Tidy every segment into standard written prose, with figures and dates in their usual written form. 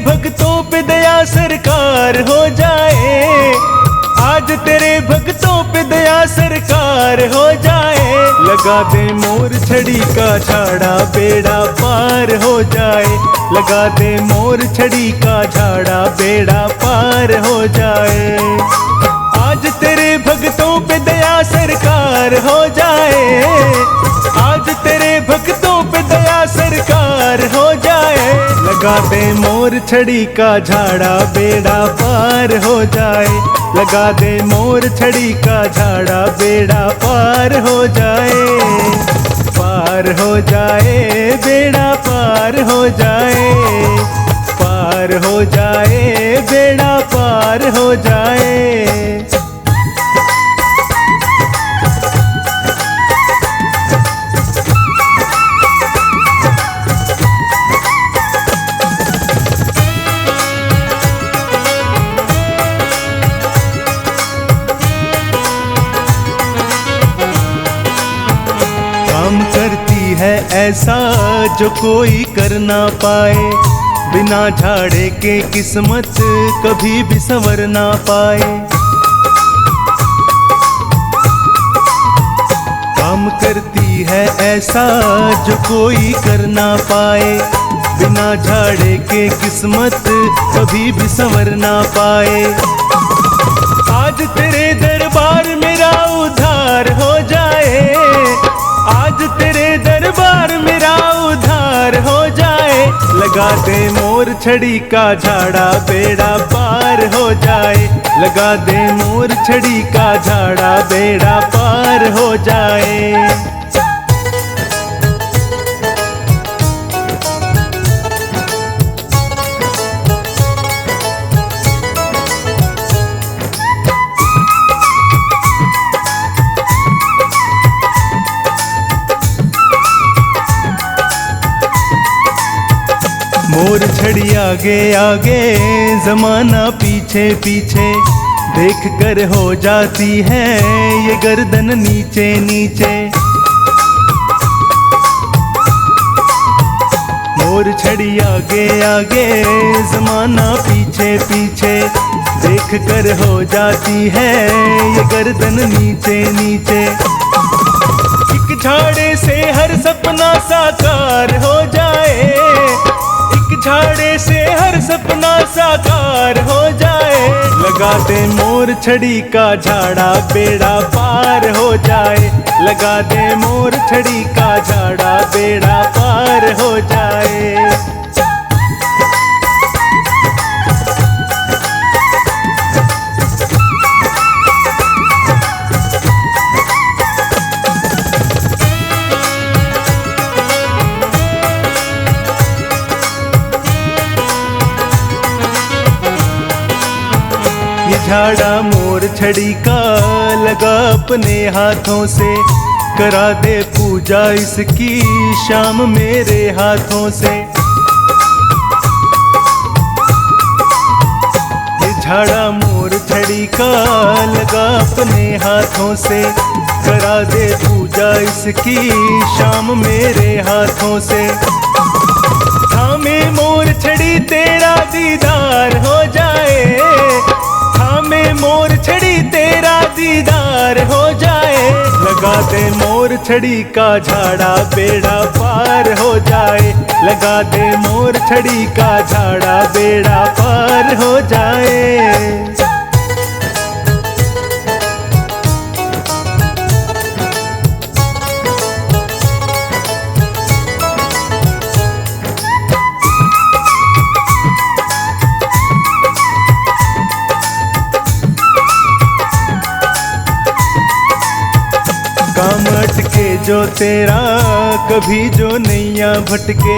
भक्तों पे दया सरकार हो जाए, आज तेरे भक्तों पे दया सरकार हो जाए। लगा दे मोर छड़ी का झाड़ा बेड़ा पार हो जाए, लगा दे मोर छड़ी का झाड़ा बेड़ा पार हो जाए। आज तेरे भक्तों पे दया सरकार हो जाए, आज तेरे भक्तों पे दया सरकार हो जाए। लगा दे मोर छड़ी का झाड़ा बेड़ा पार हो जाए, लगा दे मोर छड़ी का झाड़ा बेड़ा पार हो जाए। पार हो जाए बेड़ा पार हो जाए, पार हो जाए बेड़ा पार हो जाए। काम करती है ऐसा जो कोई कर ना पाए, बिना झाड़े के किस्मत कभी भी संवर ना पाए। काम करती है ऐसा जो कोई कर ना पाए, बिना झाड़े के किस्मत कभी भी संवर ना पाए। आज तेरे दरबार मेरा उद्धार हो जाए, आज तेरे दरबार मेरा उद्धार हो जाए। लगा दे मोर छड़ी का झाड़ा बेड़ा पार हो जाए, लगा दे मोर छड़ी का झाड़ा बेड़ा पार हो जाए। मोर छड़ी आगे आगे जमाना पीछे पीछे, देख कर हो जाती है ये गर्दन नीचे नीचे। मोर छड़ी आगे आगे जमाना पीछे पीछे, देख कर हो जाती है ये गर्दन नीचे नीचे। एक झाड़े से हर सपना साकार हो जाए, झाड़े से हर सपना साकार हो जाए। लगा दे मोर छड़ी का झाड़ा बेड़ा पार हो जाए, लगा दे मोर छड़ी का झाड़ा बेड़ा पार हो जाए। झाड़ा मोर छड़ी का लगा अपने हाथों से, करा दे पूजा इसकी शाम मेरे हाथों से। ये झाड़ा मोर छड़ी का लगा अपने हाथों से, करा दे पूजा इसकी शाम मेरे हाथों से। थामे मोर छड़ी तेरा दीदार हो जाए, में मोर छड़ी तेरा दीदार हो जाए। लगा दे मोर छड़ी का झाड़ा बेड़ा पार हो जाए, लगा दे मोर छड़ी का झाड़ा बेड़ा पार हो जाए। काम अटके जो तेरा कभी जो नैया भटके,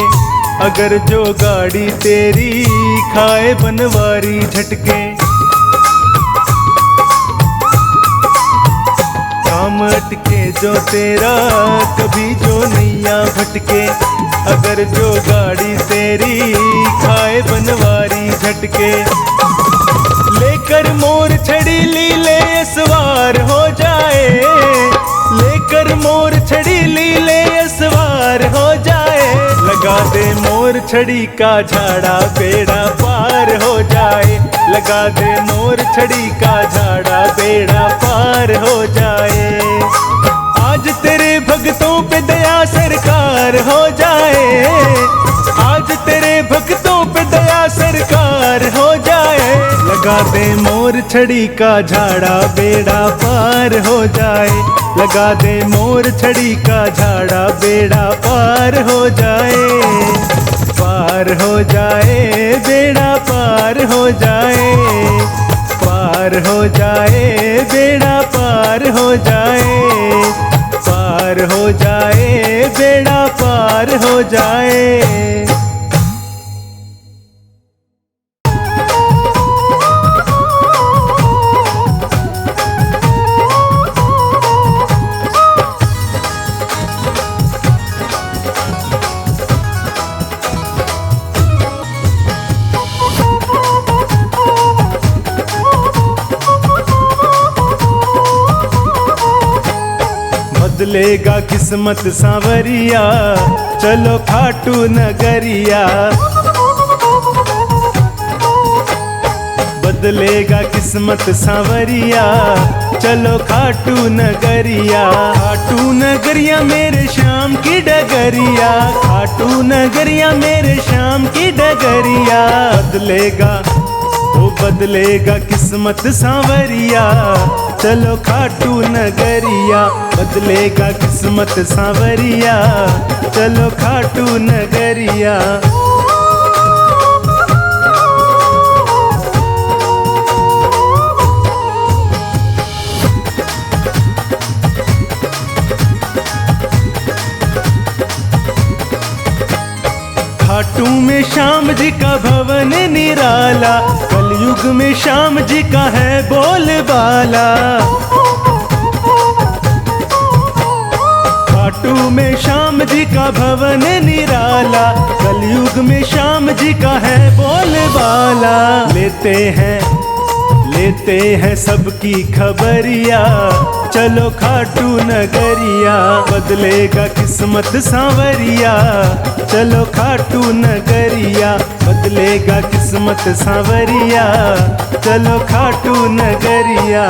अगर जो गाड़ी तेरी खाए बनवारी झटके। काम अटके जो तेरा कभी जो नैया भटके, अगर जो गाड़ी तेरी खाए बनवारी झटके। लेकर मोर छड़ी लीले सवार हो जाए, लेकर मोर छड़ी लीले सवार हो जाए। लगा दे मोर छड़ी का झाड़ा बेड़ा पार हो जाए। लगा दे मोर छड़ी का झाड़ा बेड़ा पार हो जाए। आज तेरे भक्तों पे दया सरकार हो जाए। आज तेरे भक्तों पे दया सरकार हो जाए। लगा दे मोर छड़ी का झाड़ा बेड़ा पार हो जाए। लगा दे मोर छड़ी का झाड़ा बेड़ा पार हो जाए। पार हो जाए बेड़ा पार हो जाए। पार हो जाए बेड़ा पार हो जाए। पार हो जाए बेड़ा पार हो जाए। बदलेगा किस्मत सांवरिया चलो खाटू नगरिया। बदलेगा किस्मत सांवरिया चलो खाटू नगरिया। खाटू नगरिया मेरे श्याम की डगरिया। खाटू नगरिया मेरे श्याम की डगरिया। बदलेगा वो बदलेगा किस्मत सांवरिया चलो खाटू नगरिया। बदलेगा किस्मत सांवरिया चलो खाटू नगरिया। खाटू में श्याम जी का भवन निराला। कलयुग में श्याम जी का है बोलबाला। खाटू में श्याम जी का भवन निराला। कलयुग में श्याम जी का है बोलबाला। लेते हैं सबकी खबरिया चलो खाटू नगरिया। बदलेगा किस्मत सांवरिया चलो खाटू नगरिया। बदलेगा किस्मत सांवरिया चलो खाटू नगरिया।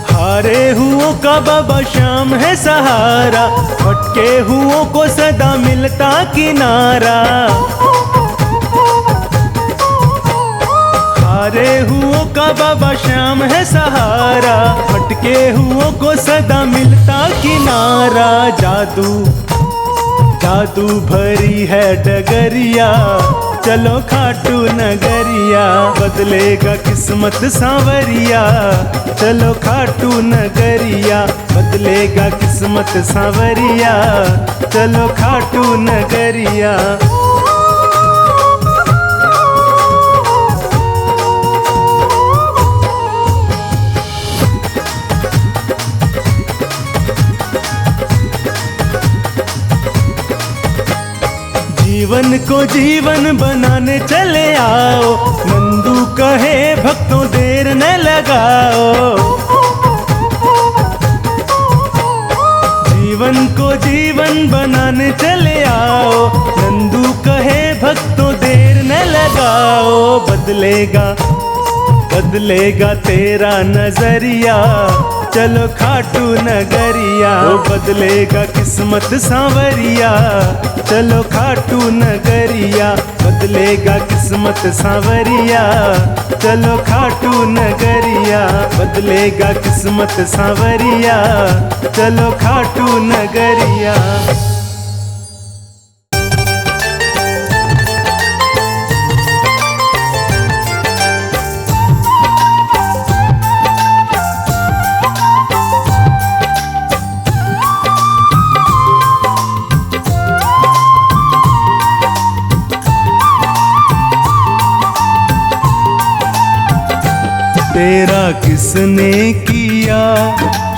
हारे हुओं का बाबा श्याम है सहारा। भटके हुओं को सदा मिलता किनारा। हारे हुओं का बाबा श्याम है सहारा। भटके हुओं को सदा मिलता किनारा। जादू भरी है डगरिया चलो खाटू नगरिया। बदलेगा किस्मत सांवरिया चलो खाटू नगरिया। बदलेगा किस्मत सांवरिया चलो खाटू नगरिया। जीवन को जीवन बनाने चले आओ। नंदू कहे भक्तों देर न लगाओ। जीवन को जीवन बनाने चले आओ। नंदू कहे भक्तों देर न लगाओ। बदलेगा तेरा नजरिया चलो खाटू नगरिया। वो बदलेगा किस्मत सांवरिया चलो खाटू नगरिया। बदलेगा किस्मत सांवरिया चलो खाटू नगरिया। बदलेगा किस्मत सांवरिया चलो खाटू नगरिया। तेरा किसने किया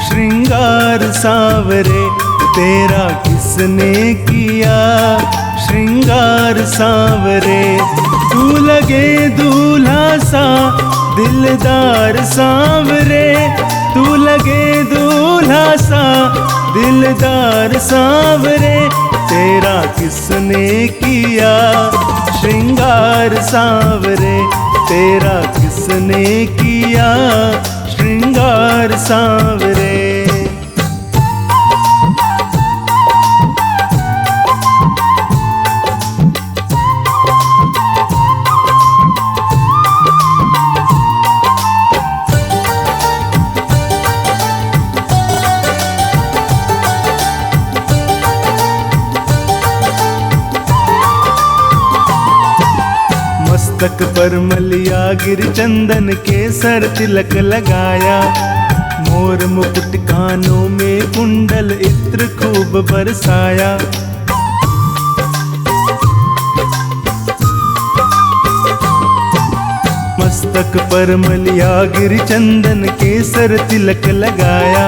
श्रृंगार सांवरे, तेरा किसने किया श्रृंगार सांवरे। तू लगे दूल्हा सा दिलदार सांवरे, तू लगे दूल्हा सा दिलदार सांवरे। तेरा किसने किया श्रृंगार सांवरे, तेरा किसने किया श्रृंगार सांवरे। मस्तक पर मलिया गिर चंदन केसर तिलक लगाया, मोर मुकुट कानों में कुंडल इत्र खूब बरसाया। मस्तक पर मलिया गिर चंदन केसर तिलक लगाया,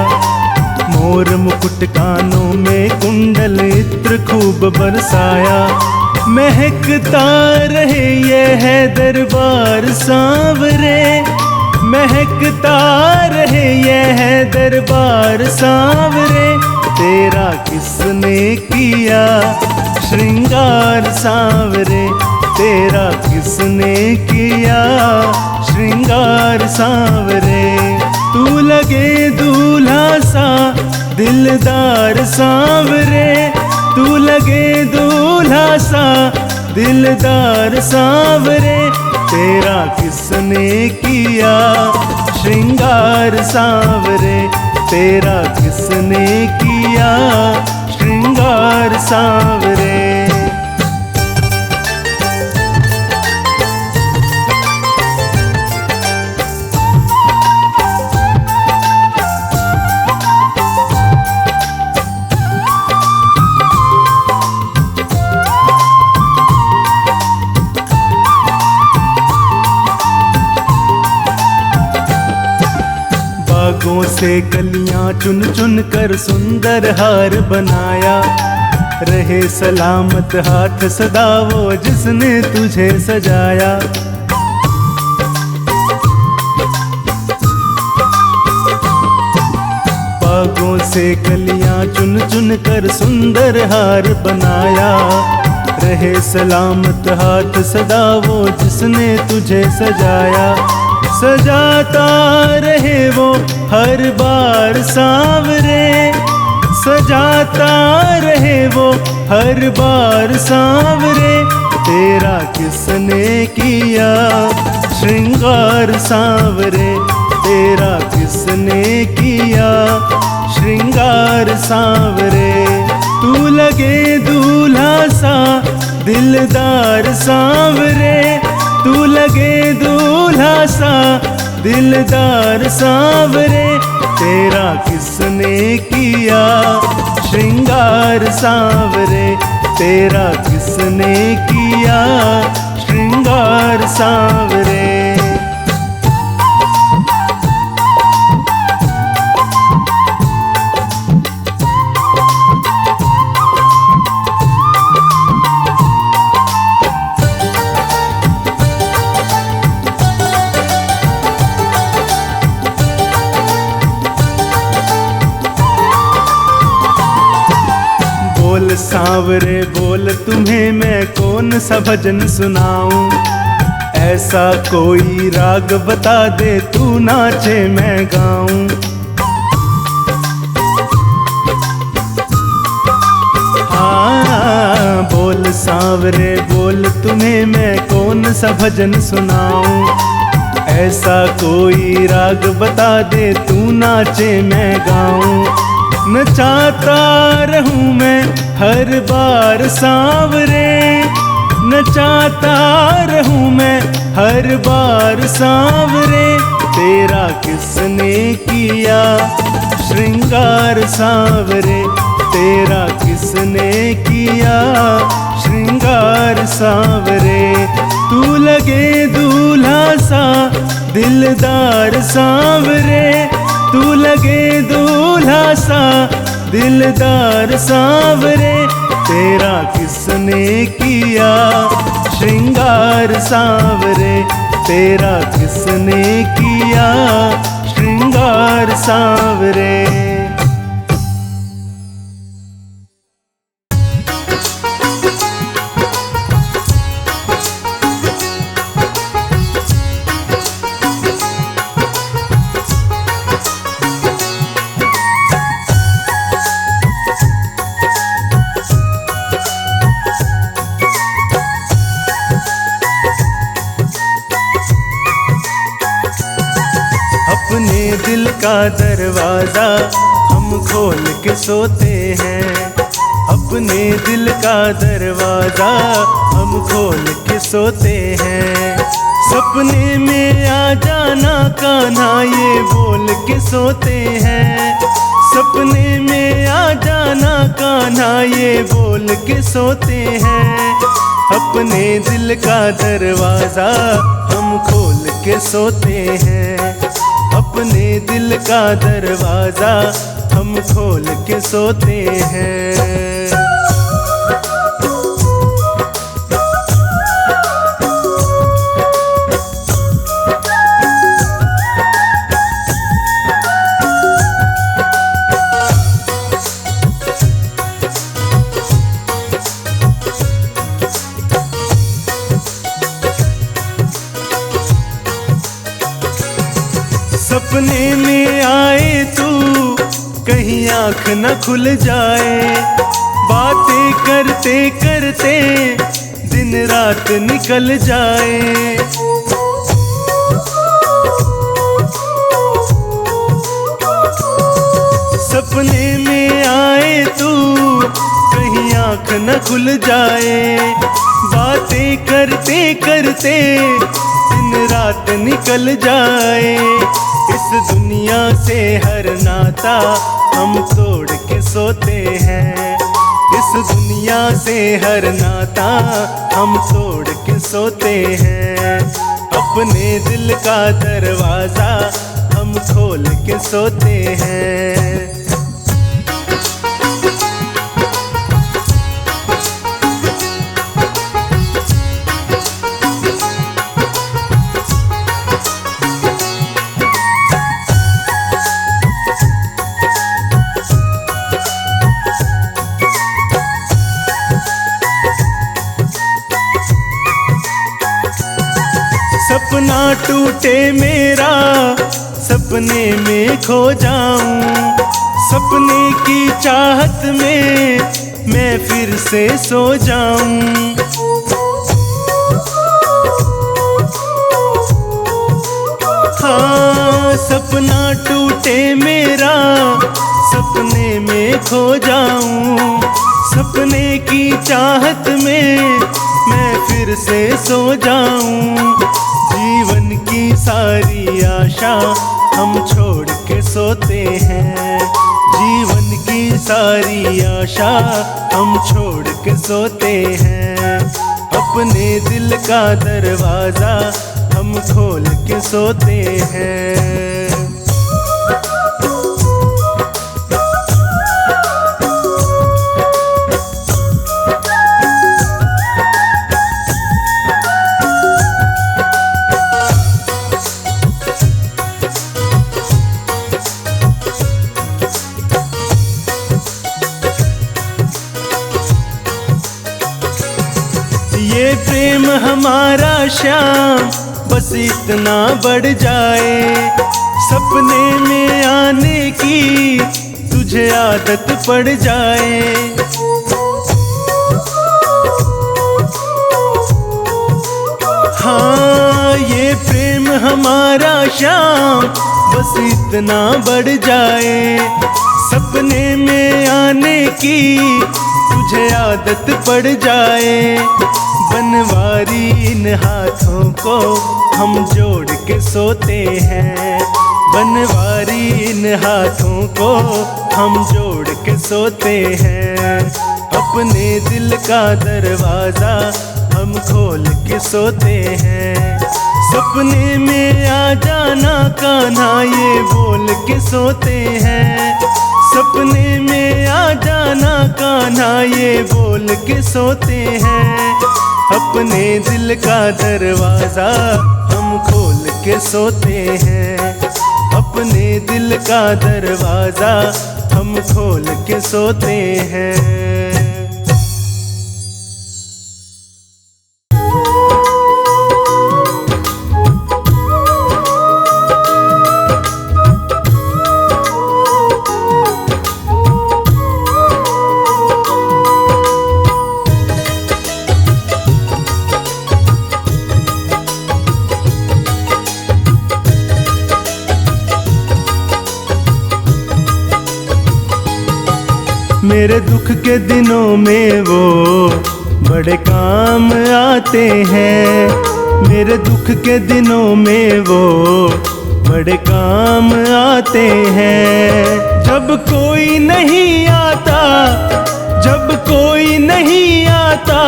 मोर मुकुट कानों में कुंडल इत्र खूब बरसाया। महकता रहे ये है दरबार सांवरे, महकता रहे ये है दरबार सांवरे। तेरा किसने किया श्रृंगार सांवरे, तेरा किसने किया श्रृंगार सांवरे। तू लगे दूल्हा सा दिलदार सांवरे, तू लगे दूल्हा सा दिलदार सांवरे। तेरा किसने किया श्रृंगार सांवरे, तेरा किसने किया श्रृंगार सांवरे। बागों से कलियां चुन चुन कर सुंदर हार बनाया, रहे सलामत हाथ सदा वो जिसने तुझे सजाया। बागों से कलियां चुन चुन कर सुंदर हार बनाया, रहे सलामत हाथ सदा वो जिसने तुझे सजाया। सजाता रहे वो हर बार सांवरे, सजाता रहे वो हर बार सांवरे। तेरा किसने किया श्रृंगार सांवरे, तेरा किसने किया श्रृंगार सांवरे। तू लगे दूल्हा सा दिलदार सांवरे, तू लगे दूल्हा सा दिलदार सांवरे। तेरा किसने किया श्रृंगार सांवरे, तेरा किसने किया श्रृंगार सांवरे। बोल सांवरे बोल तुम्हें मैं कौन सा भजन सुनाऊं, ऐसा कोई राग बता दे तू नाचे मैं गाऊं। हाँ बोल सांवरे बोल तुम्हें मैं कौन सा भजन सुनाऊं, ऐसा कोई राग बता दे तू नाचे मैं गाऊं। नचाता रहूं मैं हर बार सांवरे, नचाता रहूं मैं हर बार सांवरे। तेरा किसने किया श्रृंगार सांवरे, तेरा किसने किया श्रृंगार सांवरे। तू लगे दूल्हा सा दिलदार सांवरे तू लगे दूल्हा सा, दिलदार सांवरे तेरा किसने किया श्रृंगार सांवरे, तेरा किसने किया श्रृंगार सांवरे। अपने दिल का दरवाजा हम खोल के सोते हैं, अपने दिल का दरवाजा हम खोल के सोते हैं। सपने में आ जाना कान्हा ये बोल के सोते हैं, सपने में आ जाना कान्हा ये बोल के सोते हैं। अपने दिल का दरवाजा हम खोल के सोते हैं, अपने दिल का दरवाजा हम खोल के सोते हैं। सपने में आए तू कहीं आँख न खुल जाए, बातें करते करते दिन रात निकल जाए। सपने में आए तू कहीं आँख न खुल जाए, बातें करते करते दिन रात निकल जाए। इस दुनिया से हर नाता हम तोड़ के सोते हैं, इस दुनिया से हर नाता हम तोड़ के सोते हैं। अपने दिल का दरवाजा हम खोल के सोते हैं। सपना टूटे मेरा सपने में खो जाऊं, सपने की चाहत में मैं फिर से सो जाऊं। हाँ सपना टूटे मेरा सपने में खो जाऊं, सपने की चाहत में मैं फिर से सो जाऊं। जीवन की सारी आशा हम छोड़ के सोते हैं, जीवन की सारी आशा हम छोड़ के सोते हैं। अपने दिल का दरवाजा हम खोल के सोते हैं। ये प्रेम हमारा श्याम बस इतना बढ़ जाए, सपने में आने की तुझे आदत पड़ जाए। हाँ ये प्रेम हमारा श्याम बस इतना बढ़ जाए, सपने में आने की तुझे आदत पड़ जाए। बनवारी इन हाथों को हम जोड़ के सोते हैं, बनवारी इन हाथों को हम जोड़ के सोते हैं। अपने दिल का दरवाजा हम खोल के सोते हैं, सपने में आ जाना कान्हा ये बोल के सोते हैं। सपने में आ जाना कान्हा ये बोल के सोते हैं। अपने दिल का दरवाजा हम खोल के सोते हैं। अपने दिल का दरवाजा हम खोल के सोते हैं। मेरे दुख के दिनों में वो बड़े काम आते हैं। मेरे दुख के दिनों में वो बड़े काम आते हैं। जब कोई नहीं आता, जब कोई नहीं आता,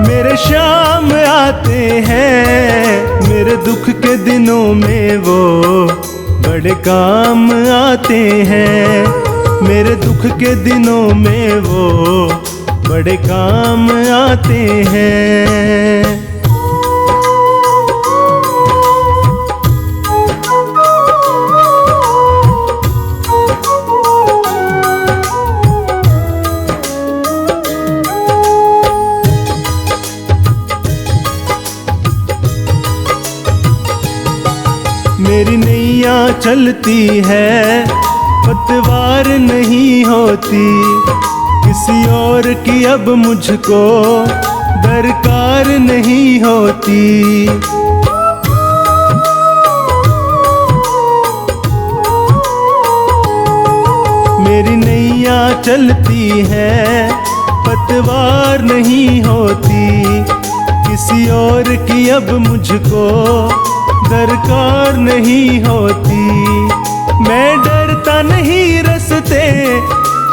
मेरे शाम आते हैं। मेरे दुख के दिनों में वो बड़े काम आते हैं। मेरे दुख के दिनों में वो बड़े काम आते हैं। मेरी नैया चलती है, पतवार नहीं होती। किसी और की अब मुझको दरकार नहीं होती। मेरी नैया चलती है, पतवार नहीं होती। किसी और की अब मुझको दरकार नहीं होती। मैं डरता नहीं, रास्ते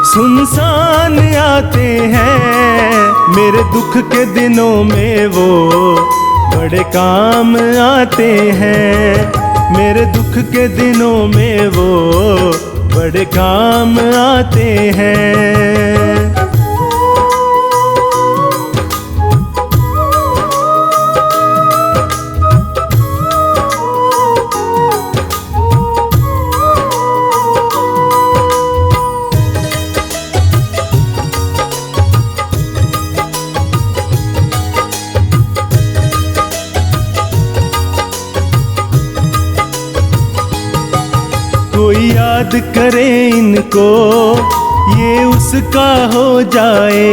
सुनसान आते हैं। मेरे दुख के दिनों में वो बड़े काम आते हैं। मेरे दुख के दिनों में वो बड़े काम आते हैं। कोई याद करे इनको, ये उसका हो जाए।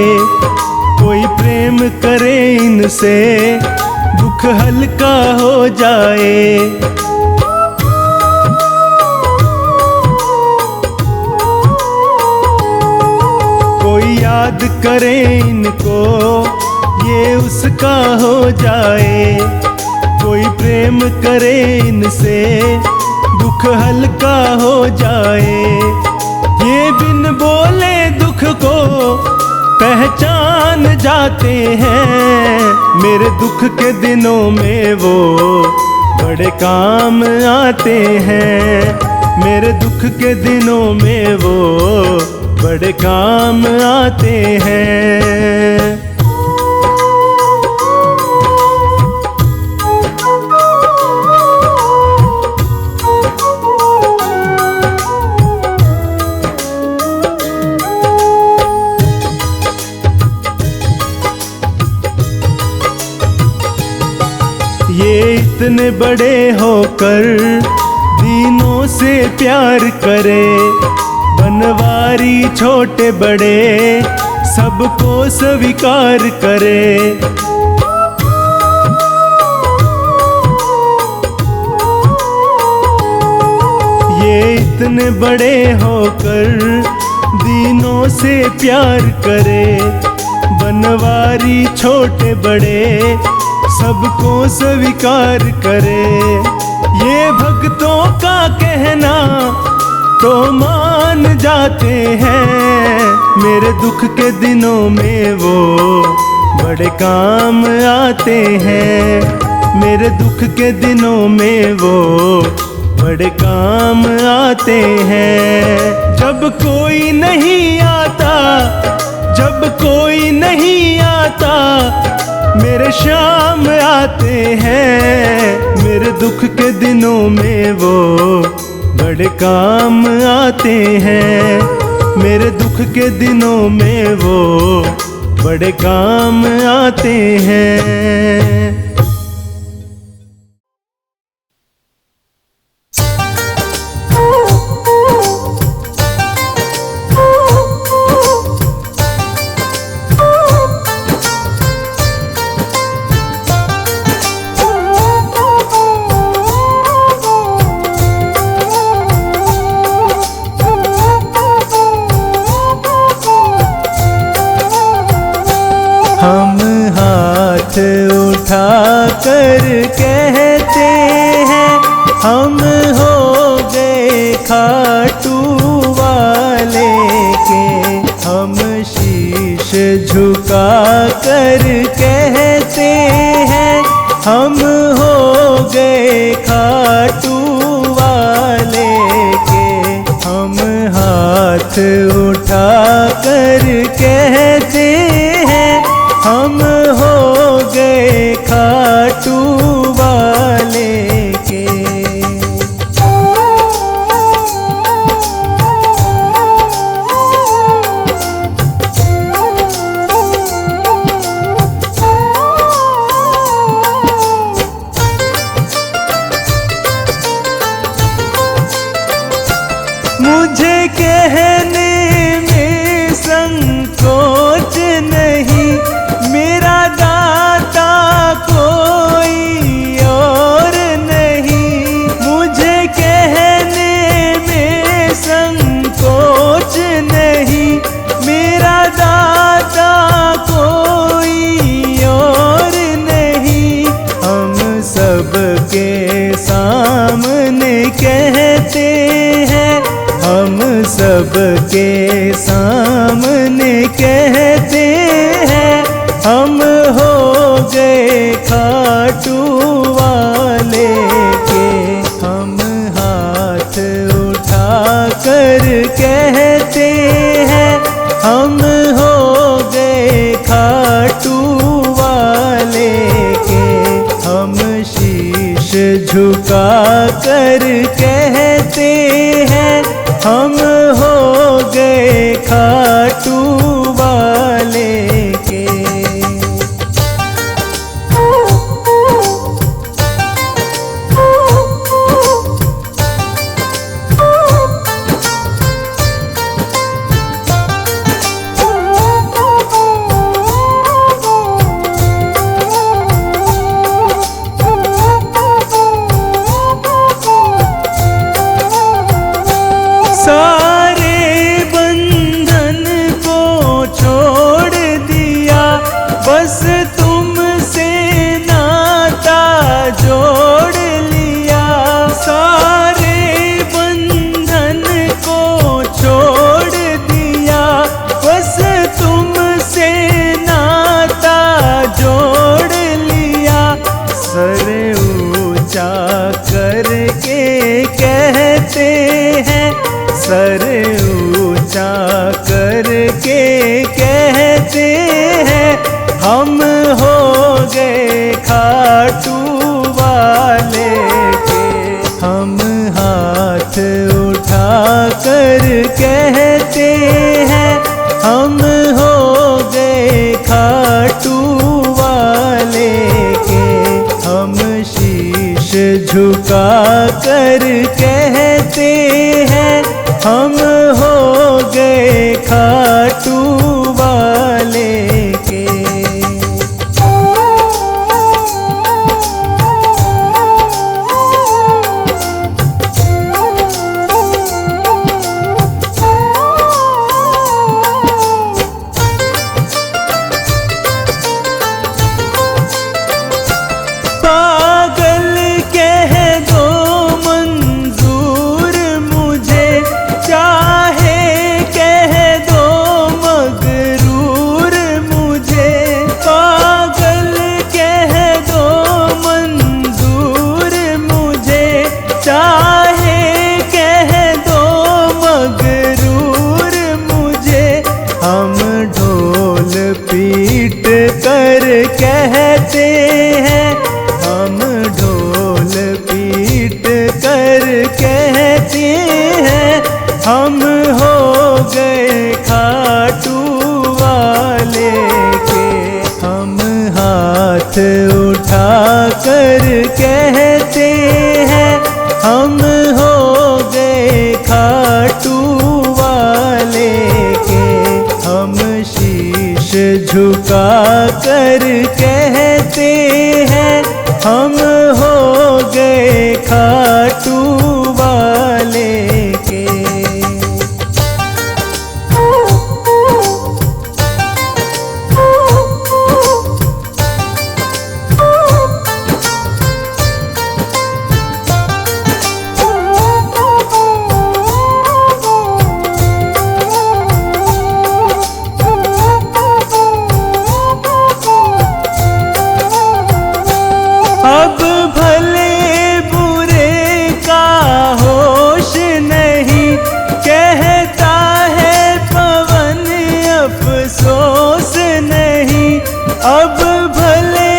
कोई प्रेम करे इनसे, दुख हल्का हो जाए। कोई याद करे इनको, ये उसका हो जाए। कोई प्रेम करे इनसे, दुख हल्का हो जाए। ये बिन बोले दुख को पहचान जाते हैं। मेरे दुख के दिनों में वो बड़े काम आते हैं। मेरे दुख के दिनों में वो बड़े काम आते हैं। ये इतने बड़े होकर दीनों से प्यार करे। बनवारी छोटे बड़े सबको स्वीकार करे। ये इतने बड़े होकर दीनों से प्यार करे। बनवारी छोटे बड़े सबको स्वीकार करे। ये भक्तों का कहना तो मान जाते हैं। मेरे दुख के दिनों में वो बड़े काम आते हैं। मेरे दुख के दिनों में वो बड़े काम आते हैं। जब कोई नहीं आता, जब कोई नहीं आता, मेरे शाम आते हैं। मेरे दुख के दिनों में वो बड़े काम आते हैं। मेरे दुख के दिनों में वो बड़े काम आते हैं। हम हाथ उठा कर कहते हैं, हम हो गए खाटू वाले के। हम शीश झुका कर कहते हैं, हम हो गए खाटू वाले के। हम हाथ उठा कर कहते हैं, हम हो गए खाटू वाले के। मुझे कहने में संकोच नहीं, मेरा दाता कोई और नहीं। मुझे कहने में संकोच नहीं, मेरा दाता कोई और नहीं। हम सबके सामने कहते हैं, हम सबके सामने कहते हैं, हम हो गए खाटू वाले के। हम हाथ उठा कर कहते हैं, हम हो गए खाटू वाले के। हम शीश झुका कर कहते हैं, हम हो गए खाटू वाले के। सारे बंधन को छोड़ दिया, बस तुमसे नाता जोड़ लिया। सारे बंधन को छोड़ दिया, बस तुमसे नाता जोड़ लिया। सर ऊंचा करके कहते हैं, सर ऊंचा करके कहते हैं, हम हो गए खाटू वाले के। हम हाथ उठा कर कहते हैं, हम हो गए खाटू वाले के। हम शीश झुका कर कहते हैं, हम हो गए खाटू वाले के। पागल कह दो मंजूर मुझे, चाहे कह हम हो गए खाटू वाले के। हम हाथ उठा कर कहते हैं हम हो गए खाटू वाले के। हम शीश झुका कर कहते हैं हम हो गए खाटू वाले के। अब भले बुरे का होश नहीं, कहता है पवन अफसोस नहीं। अब भले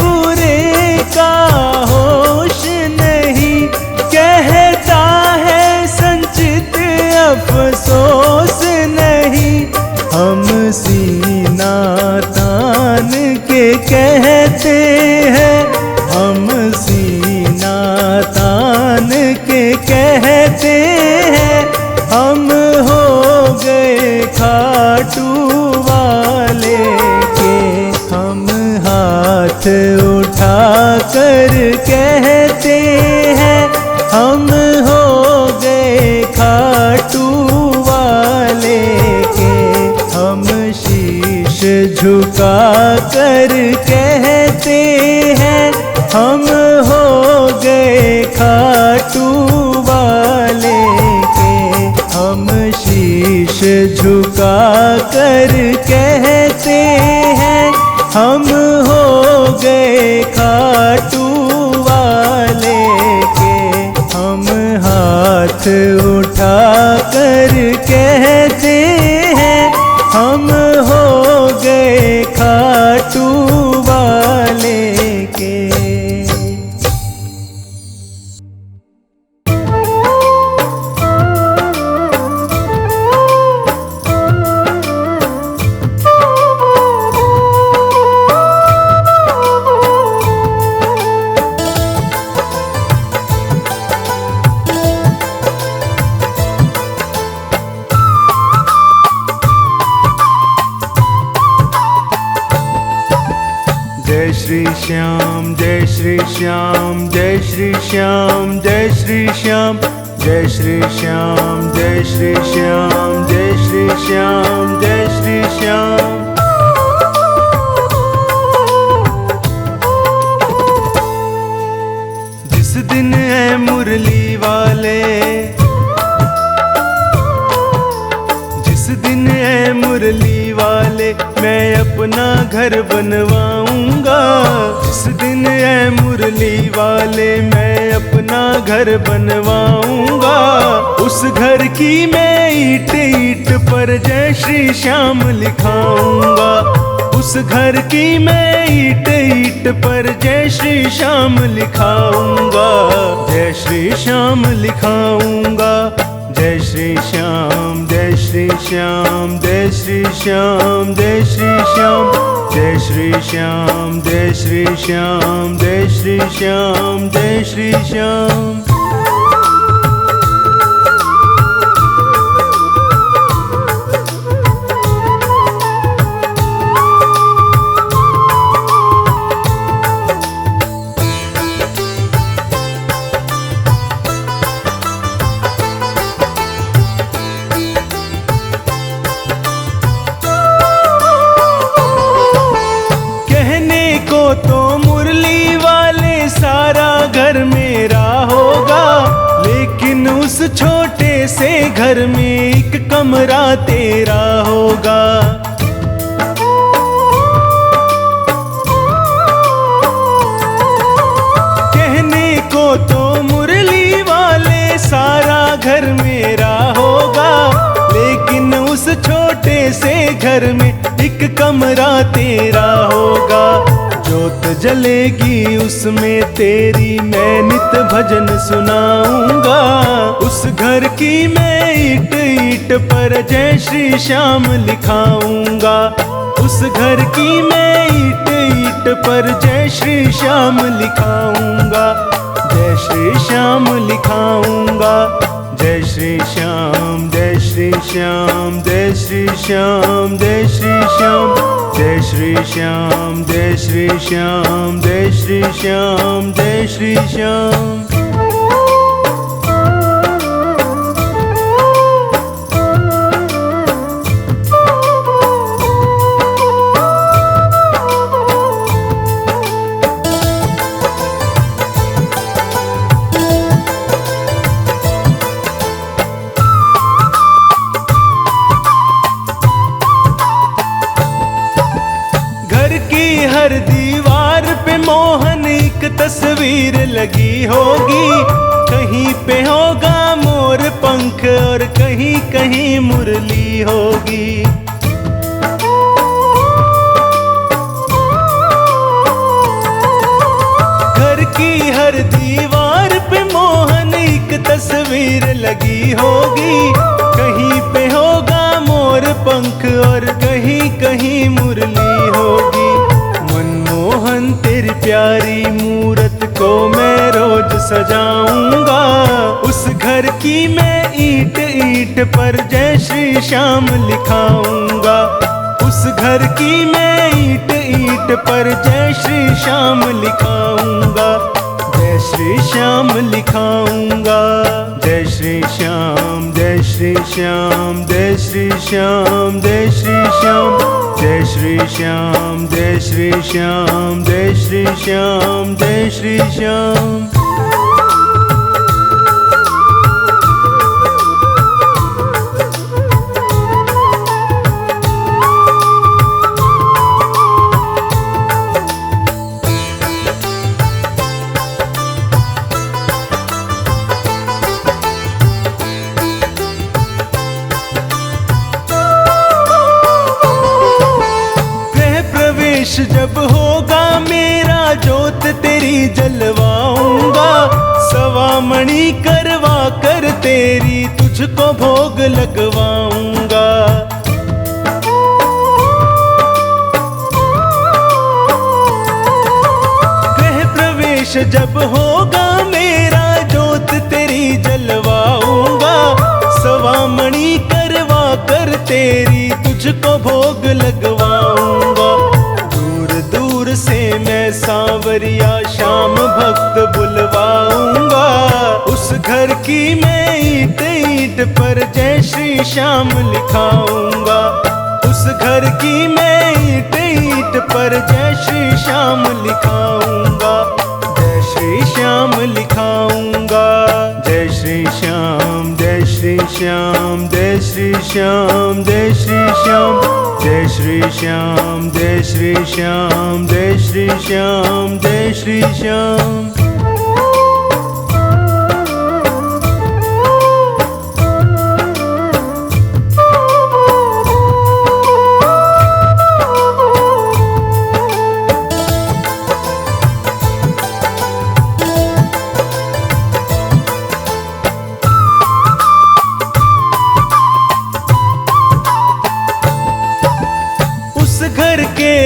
बुरे का होश नहीं, कहता है संचित अफसोस नहीं। हम सीना तान के कहते हैं हम सीना तान के कहते हैं हम हो गए खाटू वाले के। हम हाथ उठा कर कहते हैं हम हो गए खाटू वाले के। हम शीश झुका कर कहते हैं हम हो गए खाटू वाले के। हम शीश झुका कर कहते हैं हम हो गए खाटू वाले के। हम हाथ उठा कर कहते हैं हम हो गए खाटू वाले के। जय श्री श्याम जय श्री श्याम जय श्री श्याम जय श्री श्याम जय श्री श्याम जय श्री श्याम जय श्री श्याम जय श्री श्याम। जिस दिन है मुरली वाले, जिस दिन है मुरली वाले मैं अपना घर बनवाऊंगा। जिस दिन है मुरली वाले मैं अपना घर बनवाऊंगा। उस घर की मैं ईंट ईंट पर जय श्री श्याम लिखाऊंगा। उस घर की मैं ईंट ईंट पर जय श्री श्याम लिखाऊंगा। जय श्री श्याम लिखाऊंगा। जय श्री श्याम जय श्री श्याम जय श्री श्याम जय श्री श्याम जय श्री श्याम जय श्री श्याम जय श्री श्याम जय श्री श्याम। तो मुरली वाले सारा घर मेरा होगा, लेकिन उस छोटे से घर में एक कमरा तेरा होगा। कहने को तो मुरली वाले सारा घर मेरा होगा, लेकिन उस छोटे से घर में एक कमरा तेरा होगा। जोत जलेगी उसमें तेरी मैं नित भजन सुनाऊंगा। उस घर की मैं ईंट ईंट पर जय श्री श्याम लिखाऊंगा। उस घर की मैं ईंट ईंट पर जय श्री श्याम लिखाऊंगा। जय श्री श्याम लिखाऊंगा। जय श्री श्याम जय श्री श्याम जय श्री श्याम जय श्री श्याम जय श्री श्याम जय श्री श्याम जय श्री श्याम जय श्री श्याम। हर दीवार पे मोहन एक तस्वीर लगी होगी। कहीं पे होगा मोर पंख और कहीं कहीं मुरली होगी। घर की हर दीवार पे मोहन एक तस्वीर लगी होगी। कहीं पे होगा मोर पंख और कहीं कहीं मुरली होगी। मनमोहन तेरी प्यारी मूरत को मैं रोज सजाऊंगा। उस घर की मैं ईंट ईंट पर जय श्री श्याम लिखाऊंगा। उस घर की मैं ईंट ईंट पर जय श्री श्याम लिखाऊंगा। जय श्री श्याम लिखाऊंगा। जय श्री श्याम जय श्री श्याम जय श्री श्याम जय श्री श्याम जय श्री श्याम जय श्री श्याम जय श्री श्याम जय श्री श्याम। जब होगा मेरा जोत तेरी जलवाऊंगा। सवा मणि करवा कर तेरी तुझको भोग लगवाऊंगा। गृह प्रवेश जब होगा मेरा जोत तेरी जलवाऊंगा। सवा मणि करवा कर तेरी तुझको भोग लगवाऊंगा। दूर से मैं सांवरिया श्याम भक्त बुलवाऊंगा। उस घर की मैं ईंट ईंट पर जय श्री श्याम लिखाऊंगा। उस घर की मैं ईंट ईंट पर जय श्री श्याम लिखाऊंगा। जय श्री श्याम लिखाऊंगा। जय श्री श्याम जय श्री श्याम जय श्री श्याम जय श्री श्याम जय श्री श्याम जय श्री श्याम जय श्री श्याम जय श्री श्याम।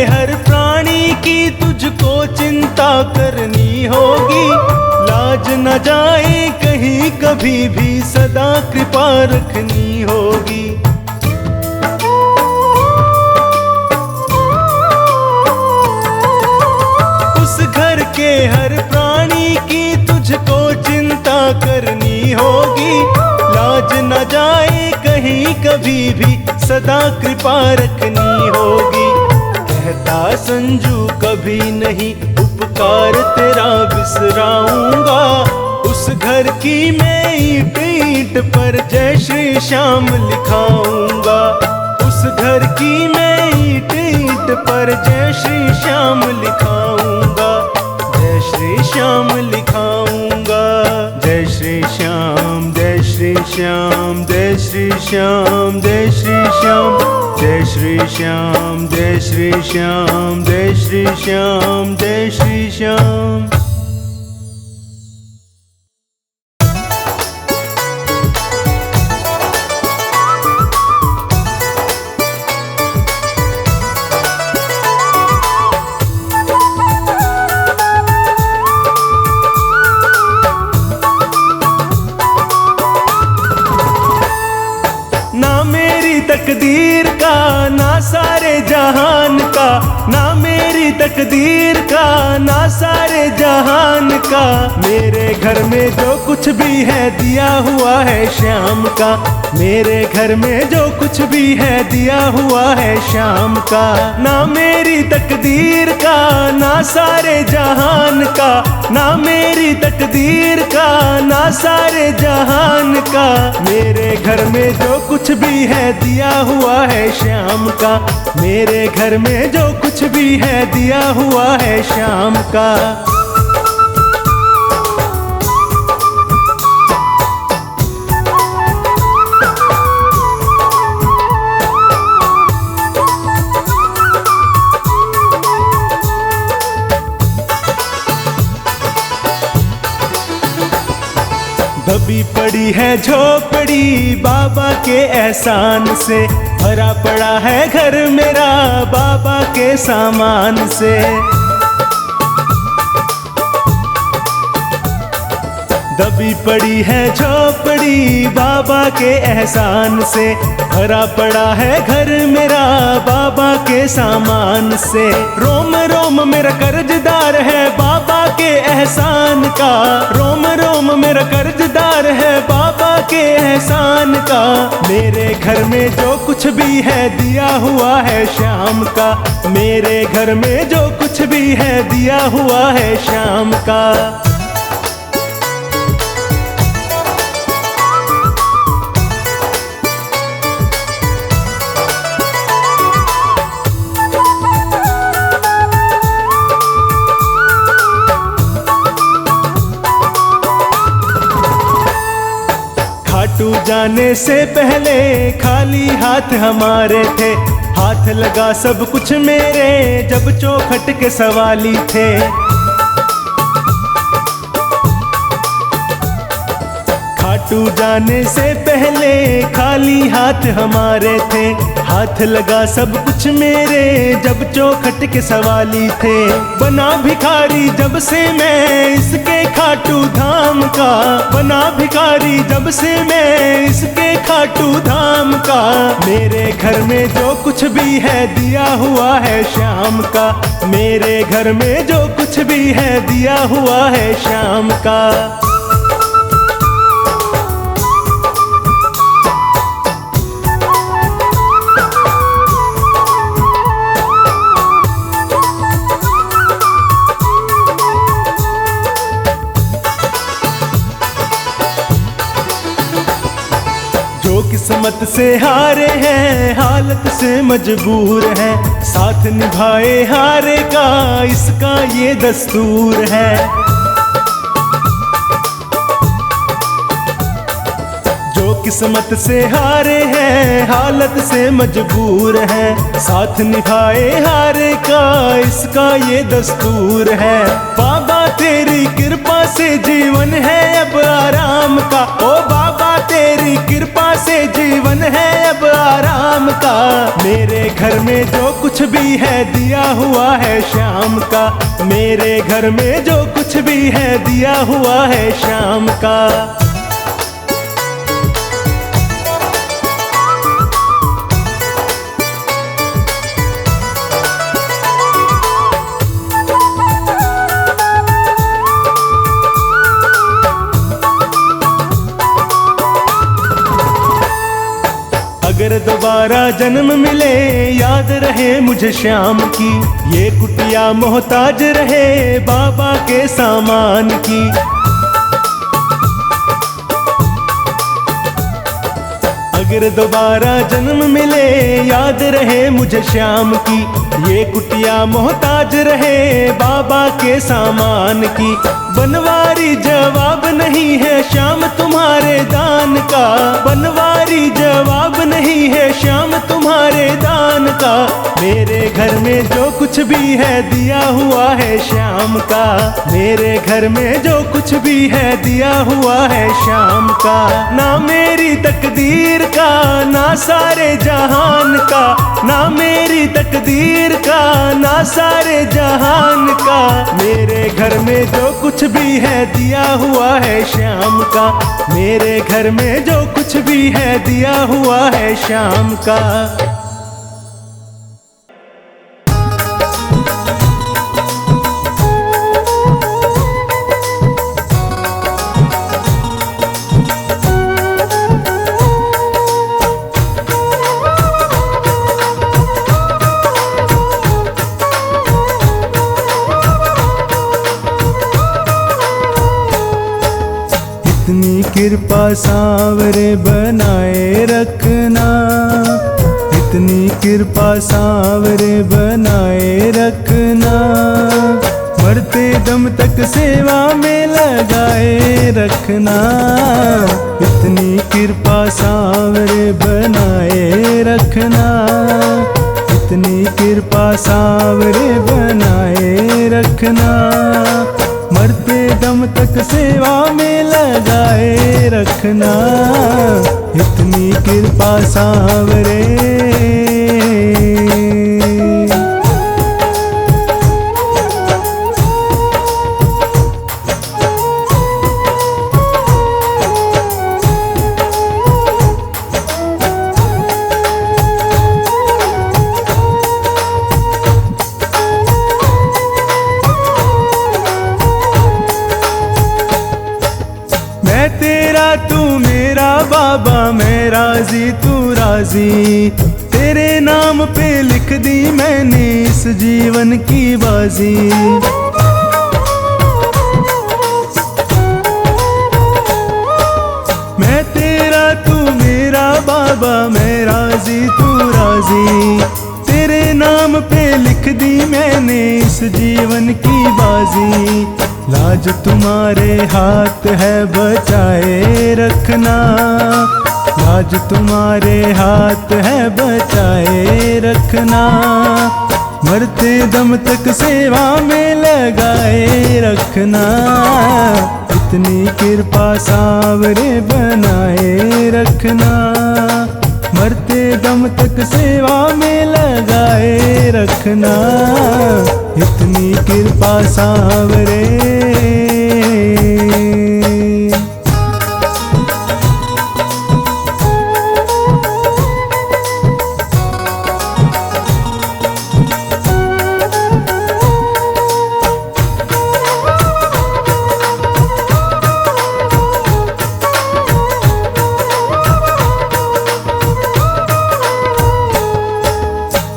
हर प्राणी की तुझको चिंता करनी होगी। लाज न जाए कहीं कभी भी सदा कृपा रखनी होगी। उस घर के हर प्राणी की तुझको चिंता करनी होगी। लाज न जाए कहीं कभी भी सदा कृपा रखनी होगी। कहता संजू कभी नहीं उपकार तेरा बिसराऊंगा। उस घर की मैं ईंट ईंट पर जय श्री श्याम लिखाऊंगा। उस घर की मैं ईंट ईंट पर जय श्री श्याम लिखाऊंगा। जय श्री श्याम लिखाऊंगा। जय श्री श्याम जय श्री श्याम जय श्री श्याम जय श्री श्याम जय श्री श्याम जय श्री श्याम जय श्री श्याम जय श्री श्याम। तकदीर का, ना सारे जहान का, ना मेरी तकदीर का, ना सारे जहान का। मेरे घर में जो कुछ भी है दिया हुआ है श्याम का, मेरे घर में जो कुछ भी है दिया हुआ है श्याम का। ना मेरी तकदीर का, ना सारे जहान का, ना मेरी तकदीर का, ना सारे जहान का। मेरे घर में जो कुछ भी है दिया हुआ है श्याम का, मेरे घर में जो कुछ भी है दिया हुआ है श्याम का। दबी पड़ी है झोपड़ी बाबा के एहसान से, भरा पड़ा है घर मेरा बाबा के सामान से। दबी पड़ी है झोपड़ी बाबा के एहसान से, भरा पड़ा है घर मेरा बाबा के सामान से। रोम रोम मेरा कर्जदार है बाबा के एहसान का, रोम रोम मेरा कर्जदार है बाबा के एहसान का। मेरे घर में जो कुछ भी है दिया हुआ है श्याम का, मेरे घर में जो कुछ भी है दिया हुआ है श्याम का। खाटू जाने से पहले खाली हाथ हमारे थे, हाथ लगा सब कुछ मेरे जब चौखट के सवाली थे। खाटू जाने से पहले खाली हाथ हमारे थे, हाथ लगा सब कुछ मेरे जब चौखट के सवाली थे। बना भिखारी जब से मैं इसके खाटू धाम का, बना भिखारी जब से मैं इसके खाटू धाम का। मेरे घर में जो कुछ भी है दिया हुआ है श्याम का, मेरे घर में जो कुछ भी है दिया हुआ है श्याम का। जो किस्मत से हारे हैं हालत से मजबूर हैं, साथ निभाए हारे का इसका ये दस्तूर है। जो किस्मत से हारे हैं हालत से मजबूर हैं, साथ निभाए हारे का इसका ये दस्तूर है। बाबा तेरी कृपा से जीवन है अब आराम का, ओ बाबा तेरी कृपा से जीवन है अब आराम का। मेरे घर में जो कुछ भी है दिया हुआ है श्याम का, मेरे घर में जो कुछ भी है दिया हुआ है श्याम का। अगर दोबारा जन्म मिले याद रहे मुझे श्याम की, ये कुटिया मोहताज रहे बाबा के सामान की। अगर दोबारा जन्म मिले याद रहे मुझे श्याम की, ये कुटिया मोहताज रहे बाबा के सामान की। बनवारी जवाब नहीं है श्याम तुम्हारे दान का, बनवारी जवाब नहीं है श्याम तुम्हारे दान का। मेरे घर में जो कुछ भी है दिया हुआ है श्याम का, मेरे घर में जो कुछ भी है दिया हुआ है श्याम का। ना मेरी तकदीर का, ना सारे जहान का, ना मेरी तकदीर का, ना सारे जहान का। मेरे घर में जो कुछ भी है दिया हुआ है श्याम का, मेरे घर में जो कुछ कुछ भी है दिया हुआ है शाम का। इतनी कृपा सांवरे बनाए रखना, इतनी कृपा सांवरे बनाए रखना, मरते दम तक सेवा में लगाए रखना। इतनी कृपा सांवरे बनाए रखना, इतनी कृपा सांवरे बनाए रखना, मरते दम तक सेवा में लगाए रखना। इतनी कृपा सांवरे। मैं तेरा तू मेरा बाबा, मैं राजी तू राजी, तेरे नाम पे लिख दी मैंने इस जीवन की बाजी। मैं तेरा तू मेरा बाबा, मैं राजी तू राजी, तेरे नाम पे लिख दी मैंने इस जीवन की बाजी। लाज तुम्हारे हाथ है बचाए रखना, लाज तुम्हारे हाथ है बचाए रखना, मरते दम तक सेवा में लगाए रखना। इतनी कृपा सांवरे बनाए रखना, मरते दम तक सेवा में लगाए रखना। इतनी कृपा सांवरे।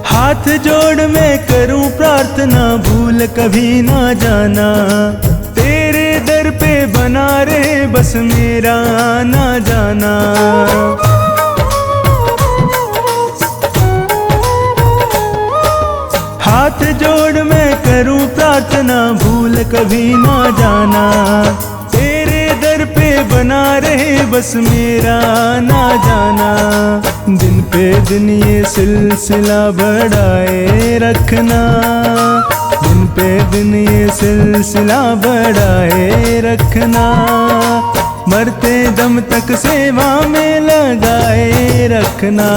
हाथ जोड़ मैं करूं प्रार्थना, भूल कभी ना जाना, तेरे दर पे बना रहे बस मेरा ना जाना। हाथ जोड़ मैं करूं प्रार्थना, भूल कभी ना जाना, तेरे दर पे बना रहे बस मेरा ना जाना। दिन पे दिन ये सिलसिला बढ़ाए रखना, दिन पे दिन ये सिलसिला बढ़ाए रखना, मरते दम तक सेवा में लगाए रखना।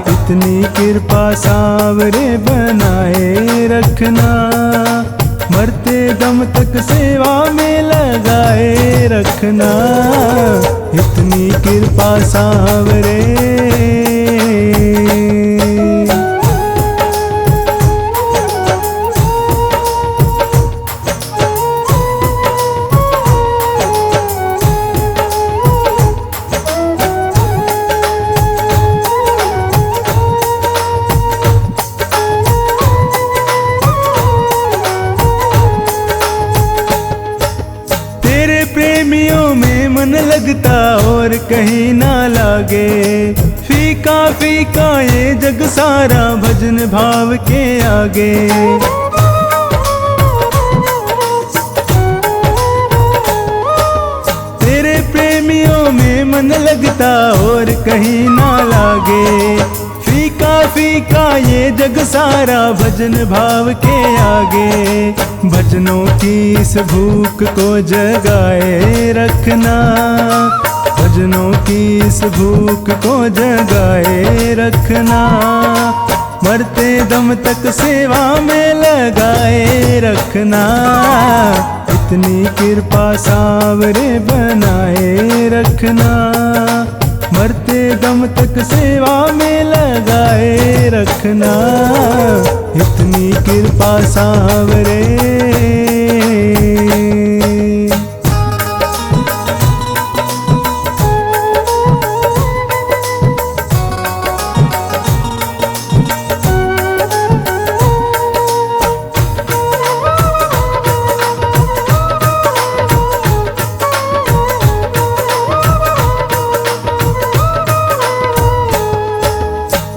इतनी कृपा सांवरे बनाए रखना, मरते दम तक सेवा में लगाए रखना। इतनी कृपा सांवरे। प्रेमियों में मन लगता और कहीं ना लागे, फीका फीका ये जग सारा भजन भाव के आगे। तेरे प्रेमियों में मन लगता और कहीं ना लागे, फीका फीका ये जग सारा भजन भाव के आगे। भजनों की इस भूख को जगाए रखना, भजनों की इस भूख को जगाए रखना, मरते दम तक सेवा में लगाए रखना। इतनी कृपा सांवरे बनाए रखना, मरते दम तक सेवा में लगाए रखना, इतनी कृपा सांवरे।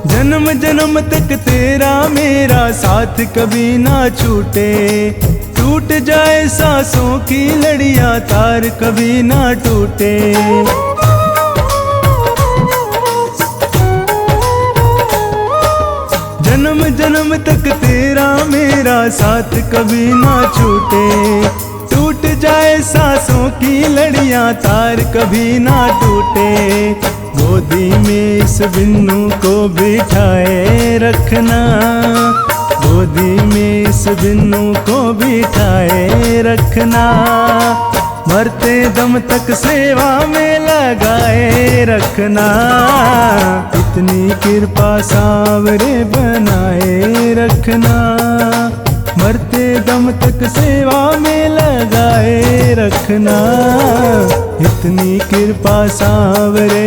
जन्म जन्म तक तेरा मेरा साथ कभी ना छूटे, टूट जाए सांसों की लड़ियां तार कभी ना टूटे। जन्म जन्म तक तेरा मेरा साथ कभी ना छूटे, टूट जाए सांसों की लड़ियां तार कभी ना टूटे। गोदी में इस बिन्नू को बिठाए रखना, गोदी में इस बिन्नू को बिठाए रखना, मरते दम तक सेवा में लगाए रखना, इतनी कृपा सांवरे बनाए रखना, मरते दम तक सेवा में लगाए रखना, इतनी कृपा सांवरे।